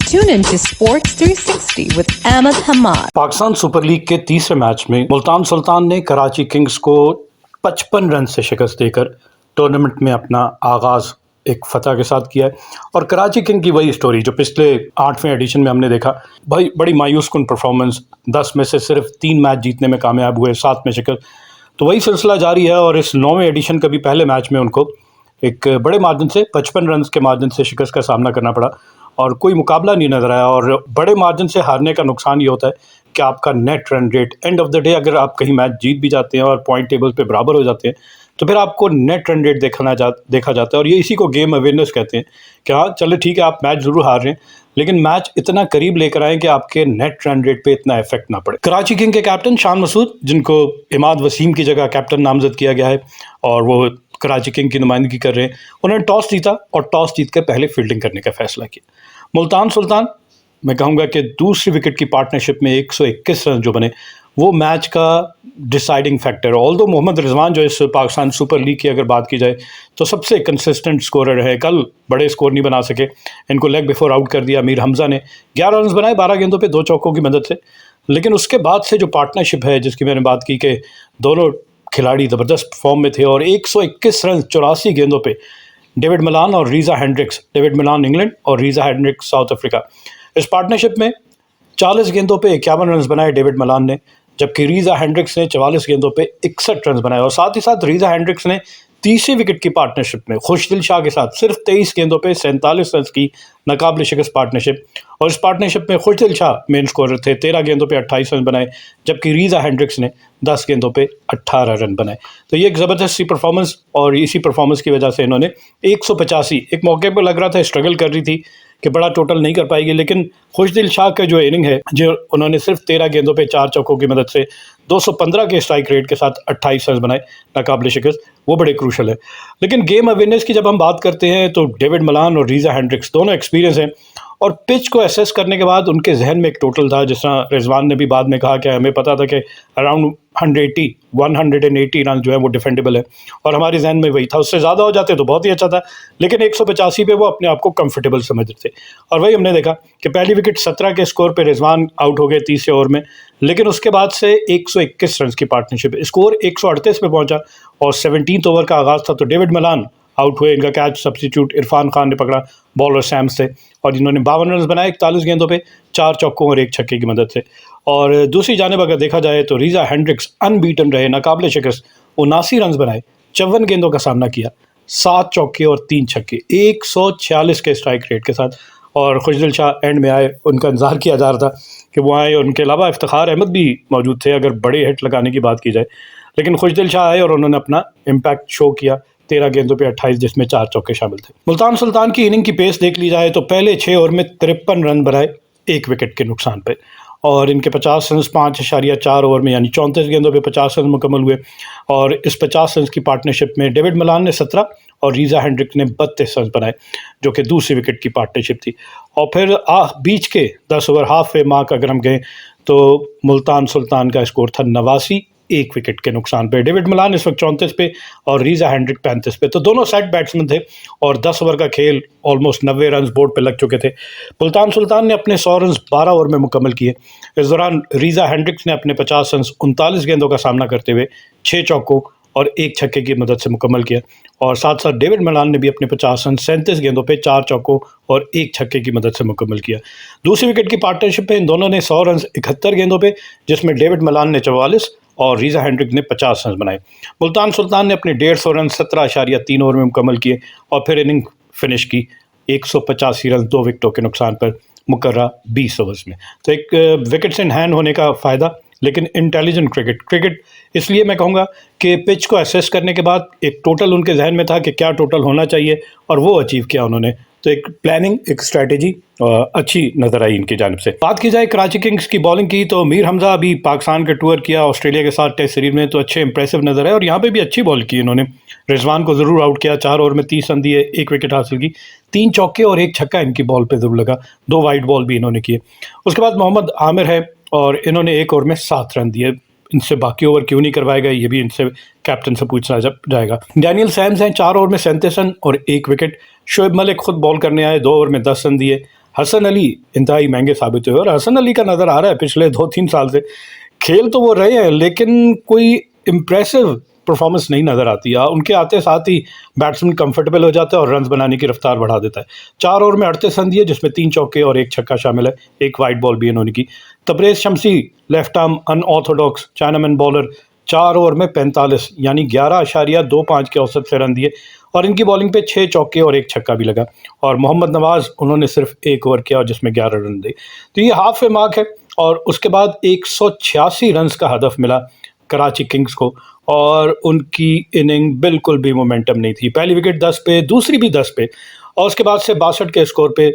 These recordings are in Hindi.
Tune in to Sports 360 with Ahmed Hamad. Pakistan super league के तीसरे मैच में मुल्तान सुल्तान ने कराची किंग्स को 55 रन से शिकस्त देकर टूर्नामेंट में अपना आगाज़ एक फतह के साथ किया है। और कराची किंग की वही स्टोरी जो पिछले 8वें एडिशन में हमने देखा, भाई बड़ी मायूस कुन परफॉर्मेंस, 10 में से सिर्फ 3 मैच जीतने में कामयाब हुए, 7 में शिकस्त। तो वही सिलसिला जारी है और इस 9वें एडिशन का भी पहले मैच में उनको एक बड़े मार्जिन से 55 रन के मार्जिन से शिकस्त का सामना करना पड़ा और कोई मुकाबला नहीं नज़र आया। और बड़े मार्जिन से हारने का नुकसान ये होता है कि आपका net run rate end of the day, अगर आप कहीं मैच जीत भी जाते हैं और पॉइंट टेबल पे बराबर हो जाते हैं तो फिर आपको नेट रन रेट देखा जाता है। और ये इसी को गेम अवेयरनेस कहते हैं कि हाँ चलो ठीक है, आप मैच ज़रूर हार रहे हैं लेकिन मैच इतना करीब लेकर आएँ कि आपके नेट रन रेट पे इतना इफेक्ट ना पड़े। कराची किंग के कैप्टन शान मसूद, जिनको इमाद वसीम की जगह कैप्टन नामजद किया गया है और वो कराची किंग की नुमाइंदगी कर रहे हैं, उन्होंने टॉस जीता और टॉस जीतकर पहले फील्डिंग करने का फैसला किया। मुल्तान सुल्तान, मैं कहूँगा कि दूसरी विकेट की पार्टनरशिप में 121 रन जो बने वो मैच का deciding factor. Although Mohammad Rizwan जो इस पाकिस्तान सुपर लीग की अगर बात की जाए तो सबसे कंसिस्टेंट स्कोरर है, कल बड़े स्कोर नहीं बना सके, इनको लेग बिफोर आउट कर दिया। मीर हमजा ने 11 रन बनाए 12 गेंदों पे 2 चौकों की मदद से। लेकिन उसके बाद से जो पार्टनरशिप है जिसकी मैंने बात की कि दोनों खिलाड़ी ज़बरदस्त फॉर्म में थे और 121 रन 84 गेंदों पे डेविड मलान और Reeza Hendricks, David Malan England और रीज़ा हेंड्रिक्स साउथ अफ्रीका। इस पार्टनरशिप में 40 गेंदों पे 51 रन बनाए डेविड मलान ने, जबकि रीज़ा हेंड्रिक्स ने 44 गेंदों पे 61 रन बनाए। और साथ ही साथ रीज़ा हेंड्रिक्स ने तीसरी विकेट की पार्टनरशिप में खुशदिल शाह के साथ सिर्फ 23 गेंदों पे 47 रन की नाकाबिल शिकस्त पार्टनरशिप। और इस पार्टनरशिप में खुशदिल शाह मेन स्कोरर थे, 13 गेंदों पे 28 रन बनाए, जबकि रीज़ा हेंड्रिक्स ने 10 गेंदों पे 18 रन बनाए। तो ये एक ज़बरदस्त सी परफॉर्मेंस, और इसी परफॉर्मेंस की वजह से इन्होंने 185, एक मौके पर लग रहा था स्ट्रगल कर रही थी कि बड़ा टोटल नहीं कर पाएगी, लेकिन खुशदिल शाह का जो इनिंग है, जो उन्होंने सिर्फ 13 गेंदों पे 4 चौकों की मदद से 215 के स्ट्राइक रेट के साथ 28 रन बनाए नाकाबिल शिकस्त, वो बड़े क्रूशल है। लेकिन गेम अवेयरनेस की जब हम बात करते हैं तो डेविड मलान और रीज़ा हेंड्रिक्स दोनों एक्सपीरियंस हैं और पिच को एसेस करने के बाद उनके जहन में एक टोटल था, जिस तरह रिजवान ने भी बाद में कहा कि हमें पता था कि अराउंड 180 रन जो है वो डिफेंडेबल है और हमारे जहन में वही था, उससे ज़्यादा हो जाते तो बहुत ही अच्छा था, लेकिन 185 पे वो अपने आप को कंफर्टेबल समझ रहे थे। और वही हमने देखा कि पहली विकेट 17 के स्कोर पे रिजवान आउट हो गए तीसरे ओवर में, लेकिन उसके बाद से 121 रन की पार्टनरशिप, स्कोर 138 पे पहुंचा और 17th ओवर का आगाज़ था तो डेविड मलान आउट हुए। इनका कैच सब्स्टिट्यूट इरफान खान ने पकड़ा, बॉलर सैम्स से, और इन्होंने 52 रन बनाए 41 गेंदों पे 4 चौकों और 1 छक्के की मदद से। और दूसरी जानिब अगर देखा जाए तो रीज़ा हेंड्रिक्स अनबीटन रहे, नाकाबिल शिकस्त, 79 रन बनाए, 54 गेंदों का सामना किया, 7 चौके और 3 छक्के, 146 के स्ट्राइक रेट के साथ। और खुशदिल शाह एंड में आए, उनका इंतजार किया जा रहा था कि वो आए, और उनके अलावा इफ्तिखार अहमद भी मौजूद थे अगर बड़े हिट लगाने की बात की जाए, लेकिन खुशदिल शाह आए और उन्होंने अपना इम्पैक्ट शो किया। 13 गेंदों पे 28, जिसमें 4 चौके शामिल थे। मुल्तान सुल्तान की इनिंग की पेस देख ली जाए तो पहले 6 ओवर में 53 रन बनाए 1 विकेट के नुकसान पे, और इनके 50 रन 5.4 ओवर में यानी 34 गेंदों पे 50 रन मुकम्मल हुए। और इस 50 रन की पार्टनरशिप में डेविड मलान ने 17 और रीज़ा हेंड्रिक्स ने 32 रन बनाए, जो कि दूसरी विकेट की पार्टनरशिप थी। और फिर बीच के 10 ओवर हाफ वे मार्क अगर हम गए तो मुल्तान सुल्तान का स्कोर था 89 1 विकेट के नुकसान पे। डेविड मलान इस वक्त 34 पे और रीज़ा हेंड्रिक 35 पे, तो दोनों सेट बैट्समैन थे और 10 ओवर का खेल ऑलमोस्ट 90 रन बोर्ड पे लग चुके थे। मुल्तान सुल्तान ने अपने 100 रन 12 ओवर में मुकम्मल किए। इस दौरान रीज़ा हेंड्रिक्स ने अपने 50 रन 39 गेंदों का सामना करते हुए 6 चौकों और 1 छक्के की मदद से मुकम्मल किया। और साथ साथ डेविड मलान ने भी अपने 50 रन 37 गेंदों पे 4 चौकों और 1 छक्के की मदद से मुकम्मल किया। दूसरी विकेट की पार्टनरशिप में इन दोनों ने 100 रन 71 गेंदों पे, जिसमें डेविड मलान ने 44 और रीज़ा हेंड्रिक ने 50 रन बनाए। मुल्तान सुल्तान ने अपने 150 रन 17.3 ओवर में मुकम्मल किए और फिर इनिंग फिनिश की 185 रन 2 विकेटों के नुकसान पर मुकर्रा 20 ओवर्स में। तो एक विकेट्स इन हैंड होने का फ़ायदा, लेकिन इंटेलिजेंट क्रिकेट इसलिए मैं कहूँगा कि पिच को एसेस करने के बाद एक टोटल उनके जहन में था कि क्या टोटल होना चाहिए और वो अचीव किया उन्होंने। तो एक प्लानिंग, एक स्ट्रैटेजी अच्छी नज़र आई इनकी जानिब से। बात की जाए कराची किंग्स की बॉलिंग की तो मीर हमजा अभी पाकिस्तान के टूर किया ऑस्ट्रेलिया के साथ टेस्ट सीरीज में, तो अच्छे इंप्रेसिव नज़र आए और यहाँ पे भी अच्छी बॉल की इन्होंने। रिजवान को ज़रूर आउट किया, 4 ओवर में 30 रन दिए, 1 विकेट हासिल की, 3 चौके और 1 छक्का इनकी बॉल पे ज़रूर लगा, 2 वाइड बॉल भी इन्होंने किए। उसके बाद मोहम्मद आमिर है और इन्होंने 1 ओवर में 7 रन दिए। इनसे बाकी ओवर क्यों नहीं करवाए गए, ये भी इनसे कैप्टन से पूछना जाएगा। डैनियल सैम्स हैं, 4 ओवर में 37 रन और 1 विकेट। शोएब मलिक खुद बॉल करने आए, 2 ओवर में 10 रन दिए। हसन अली इंतहाई महंगे साबित हुए और हसन अली का नज़र आ रहा है पिछले 2-3 साल से खेल तो वो रहे हैं लेकिन कोई इम्प्रेसिव परफॉर्मेंस नहीं नज़र आती है। उनके आते साथ ही बैट्समैन कंफर्टेबल हो जाता है और रन्स बनाने की रफ्तार बढ़ा देता है। 4 ओवर में 38 रन दिए जिसमें 3 चौके और 1 छक्का शामिल है, एक वाइड बॉल भी इन्होंने की। Tabraiz Shamsi left arm unorthodox chinaman bowler 4 over में 45 यानी 11.25 के औसत से रन दिए और इनकी बॉलिंग पे 6 चौके और 1 छक्का भी लगा। और मोहम्मद नवाज उन्होंने सिर्फ 1 ओवर किया और जिसमें 11 रन दिए। तो ये हाफ ए मार्क है और उसके बाद 186 रन का हदफ मिला कराची किंग्स को और उनकी इनिंग बिल्कुल भी मोमेंटम नहीं थी। पहली विकेट 10 पे, दूसरी भी 10 पे और उसके बाद से 62 के स्कोर पे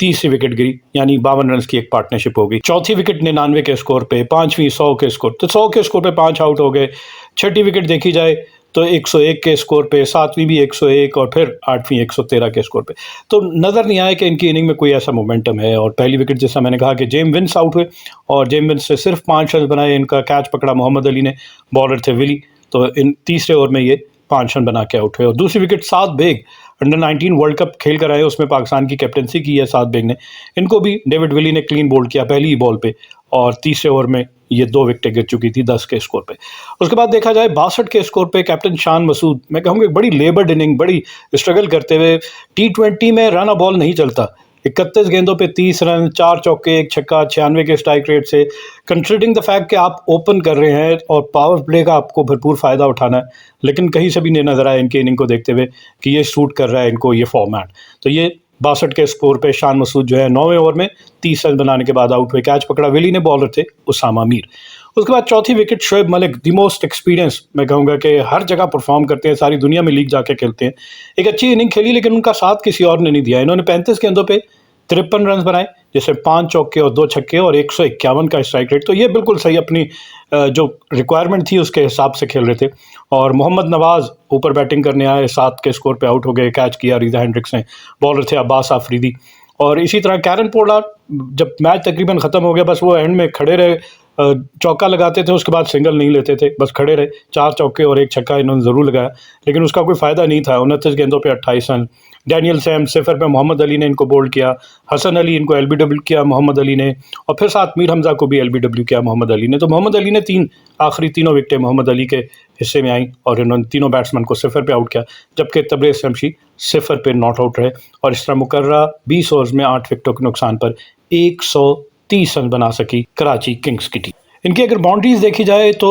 तीसरी विकेट गिरी यानी 52 रन की एक पार्टनरशिप हो गई। चौथी विकेट 99 के स्कोर पे, पांचवी 100 के स्कोर, तो 100 के स्कोर पे 5 आउट हो गए। छठी विकेट देखी जाए तो 101 के स्कोर पे, सातवीं भी 101 और फिर आठवीं 113 के स्कोर पे। तो नज़र नहीं आया कि इनकी इनिंग में कोई ऐसा मोमेंटम है। और पहली विकेट जैसा मैंने कहा कि जेम विंस आउट हुए और जेम विंस से सिर्फ 5 रन बनाए। इनका कैच पकड़ा मोहम्मद अली ने, बॉलर थे विली, तो इन तीसरे ओवर में ये 5 रन बना के आउट हुए। और दूसरी विकेट साद बेग अंडर 19 वर्ल्ड कप खेल कर आए, उसमें पाकिस्तान की कैप्टनसी की है साद बेग ने। इनको भी डेविड विली ने क्लीन बोल्ड किया पहली ही बॉल पे और तीसरे ओवर में ये 2 विकेटें गिर चुकी थी 10 के स्कोर पे। उसके बाद देखा जाए 62 के स्कोर पे कैप्टन शान मसूद, मैं कहूँगा बड़ी लेबर्ड इनिंग, बड़ी स्ट्रगल करते हुए। T20 में रन बॉल नहीं चलता, 31 गेंदों पे 30 रन, 4 चौके 1 छक्का, 96 के स्ट्राइक रेट से। कंसिडरिंग द फैक्ट कि आप ओपन कर रहे हैं और पावर प्ले का आपको भरपूर फ़ायदा उठाना है, लेकिन कहीं से भी नहीं नज़र आया इनकी इनिंग को देखते हुए कि ये सूट कर रहा है इनको ये फॉर्मेट। तो ये 62 के स्कोर पे शान मसूद जो है 9वें ओवर में 30 रन बनाने के बाद आउट हुए। कैच पकड़ा विली ने, बॉलर थे उसामा मीर। उसके बाद चौथी wicket Shoaib Malik, the most experience, मैं कहूँगा कि हर जगह परफॉर्म करते हैं, सारी दुनिया में लीग जाके खेलते हैं। एक अच्छी इनिंग खेली लेकिन उनका साथ किसी और ने नहीं दिया। इन्होंने 35 गेंदों पे 53 रन बनाए जिसमें 5 चौके और 2 छक्के और 151 का स्ट्राइक रेट। तो ये बिल्कुल सही अपनी जो रिक्वायरमेंट थी उसके हिसाब से खेल रहे थे। और मोहम्मद नवाज ऊपर बैटिंग करने आए, 7 के स्कोर पे आउट हो गए। कैच किया रीजा हेंड्रिक्स ने, बॉलर थे अब्बास आफरीदी। और इसी तरह कैरन पोलार्ड, जब मैच तकरीबन ख़त्म हो गया बस वो एंड में खड़े रहे, चौका लगाते थे उसके बाद सिंगल नहीं लेते थे, बस खड़े रहे। 4 चौके और 1 छक्का इन्होंने ज़रूर लगाया लेकिन उसका कोई फ़ायदा नहीं था। 29 गेंदों पे 28 रन। डैनियल सैम सिफर पे मोहम्मद अली ने इनको बोल्ड किया, हसन अली इनको LBW किया मोहम्मद अली ने, और फिर साथ मीर हमजा को भी LBW किया मोहम्मद अली ने। तो मोहम्मद अली ने आखिरी तीनों विकेटें मोहम्मद अली के हिस्से में आई और इन्होंने तीनों बैट्समैन को सिफर पे आउट किया, जबकि तबरेज़ शम्सी सिफर पे नॉट आउट रहे। और इस तरह मुकर्रा 20 ओवर्स में 8 विकेटों के नुकसान पर 130 रन बना सकी कराची किंग्स की टीम। इनकी अगर बाउंड्रीज देखी जाए तो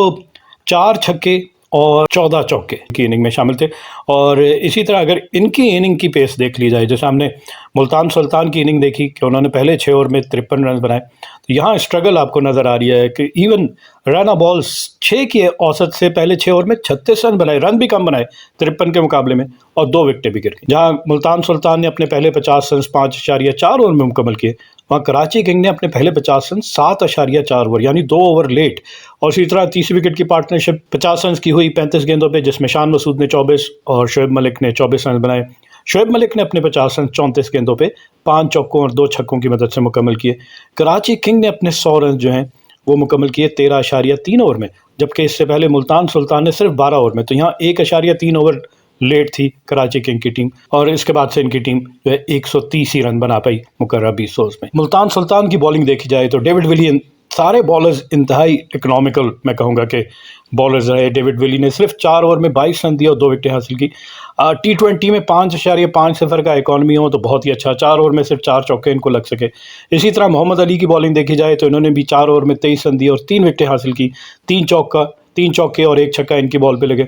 4 छक्के और 14 चौके की इनिंग में शामिल थे। और इसी तरह अगर इनकी इनिंग की पेस देख ली जाए, जैसे हमने मुल्तान सुल्तान की इनिंग देखी कि उन्होंने पहले 6 ओवर में 53 रन बनाए, तो यहाँ स्ट्रगल आपको नज़र आ रही है कि इवन रन बॉल 6 की औसत से पहले 6 ओवर में 36 रन बनाए, रन भी कम बनाए 53 के मुकाबले में, और 2 विकेटें भी गिर गई। जहाँ मुल्तान सुल्तान ने अपने पहले 50 रन 5.4 ओवर में मुकम्मल किए, वहाँ कराची किंग ने अपने पहले 50 रन 7.4 ओवर यानी 2 ओवर लेट। और इसी तरह तीसरी विकेट की पार्टनरशिप 50 रन की हुई 35 गेंदों पे, जिसमें शान मसूद ने 24 और शोएब मलिक ने 24 रन बनाए। शोएब मलिक ने अपने 50 रन 34 गेंदों पे 5 चौकों और 2 छक्कों की मदद से मुकम्मल किए। कराची किंग ने अपने 100 रन जो हैं वो मुकम्मल किए 13.3 ओवर में, जबकि इससे पहले मुल्तान सुल्तान ने सिर्फ 12 ओवर में। तो यहाँ 1.3 ओवर लेट थी कराची किंग की टीम, और इसके बाद से इनकी टीम जो है 130 ही रन बना पाई मुकर्रर 20 ओवर्स में। मुल्तान सुल्तान की बॉलिंग देखी जाए तो डेविड विली, सारे बॉलर्स इंतहाई इकोनॉमिकल मैं कहूँगा कि बॉलर्स रहे। डेविड विली ने सिर्फ 4 ओवर में 22 रन दिए और 2 विकेटें हासिल की। T20 में 5.50 का इकॉनमी हो तो बहुत ही अच्छा, 4 ओवर में सिर्फ 4 चौके इनको लग सके। इसी तरह मोहम्मद अली की बॉलिंग देखी जाए तो इन्होंने भी 4 ओवर में 23 रन दिए और 3 विकेटें हासिल की। 3 चौके और 1 छक्का इनकी बॉल पे लगे।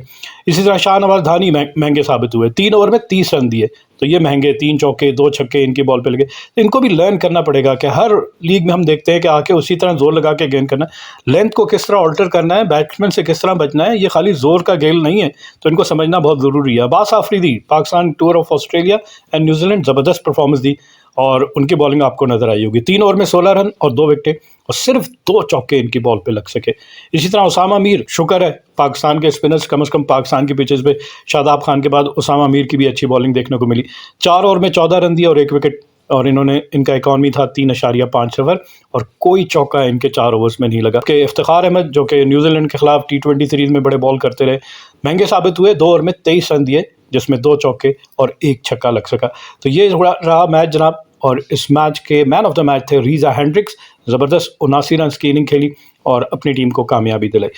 इसी तरह शाहनवाज धानी महंगे साबित हुए, 3 ओवर में 30 रन दिए, तो ये महंगे 3 चौके 2 छक्के इनकी बॉल पे लगे। इनको भी लर्न करना पड़ेगा कि हर लीग में हम देखते हैं कि आके उसी तरह जोर लगा के गेंद करना है, लेंथ को किस तरह ऑल्टर करना है, बैट्समैन से किस तरह बचना है, ये खाली जोर का गेल नहीं है, तो इनको समझना बहुत ज़रूरी है। Abbas Afridi, Pakistan tour of Australia and New Zealand, ज़बरदस्त परफॉर्मेंस दी और उनकी बॉलिंग आपको नजर आई होगी। 3 ओवर में 16 रन और 2 विकेटें और सिर्फ 2 चौके इनकी बॉल पे लग सके। इसी तरह उसामा मीर, शुक्र है पाकिस्तान के स्पिनर्स कम से कम पाकिस्तान की पिचेस पे शादाब खान के बाद उसामा मीर की भी अच्छी बॉलिंग देखने को मिली। 4 ओवर में 14 रन दिए और 1 विकेट, और इनका इकॉनमी था 3.5 और कोई चौका इनके 4 ओवर्स में नहीं लगा। कि इफ्तिखार अहमद जो कि न्यूजीलैंड के खिलाफ T20 सीरीज़ में बड़े बॉल करते रहे, महंगे साबित हुए, 2 ओवर में 23 रन दिए जिसमें 2 चौके और 1 छक्का लग सका। तो ये रहा मैच जनाब, और इस मैच के मैन ऑफ द मैच थे रीजा हेंड्रिक्स। ज़बरदस्त 79 रन की इनिंग खेली और अपनी टीम को कामयाबी दिलाई।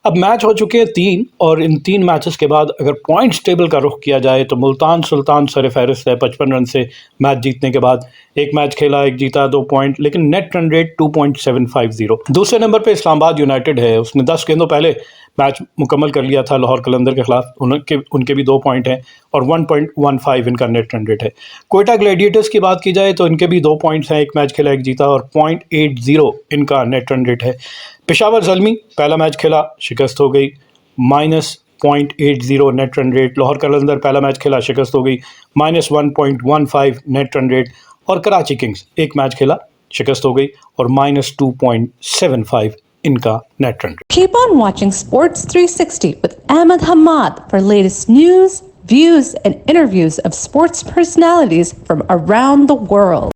अब मैच हो चुके हैं 3 और इन 3 मैचेस के बाद अगर पॉइंट्स टेबल का रुख किया जाए तो मुल्तान सुल्तान सर-ए-फ़हरिस्त है 55 रन से मैच जीतने के बाद। एक मैच खेला, एक जीता, 2 पॉइंट, लेकिन नेट रन रेट 2.750। दूसरे नंबर पे इस्लामाबाद यूनाइटेड है, उसने 10 गेंदों पहले मैच मुकम्मल कर लिया था लाहौर कलंदर के खिलाफ। उनके भी 2 पॉइंट हैं और 1.15 इनका नेट रन रेट है। क्वेटा ग्लैडिएटर्स की बात की जाए तो इनके भी 2 पॉइंट्स हैं, एक मैच खेला, एक जीता और 0.80 इनका नेट रन रेट है। पेशावर ज़ल्मी पहला मैच खेला, शिकस्त हो गई, -0.80 नेट रन रेट। लाहौर कलंदर पहला मैच खेला, शिकस्त हो गई, -1.15 नेट रन रेट। और कराची किंग्स एक मैच खेला, शिकस्त हो गई और -2.75 इनका net run rate. Keep on watching Sports 360 with Ahmed Hamad for latest news, views, and interviews of sports personalities from around the world.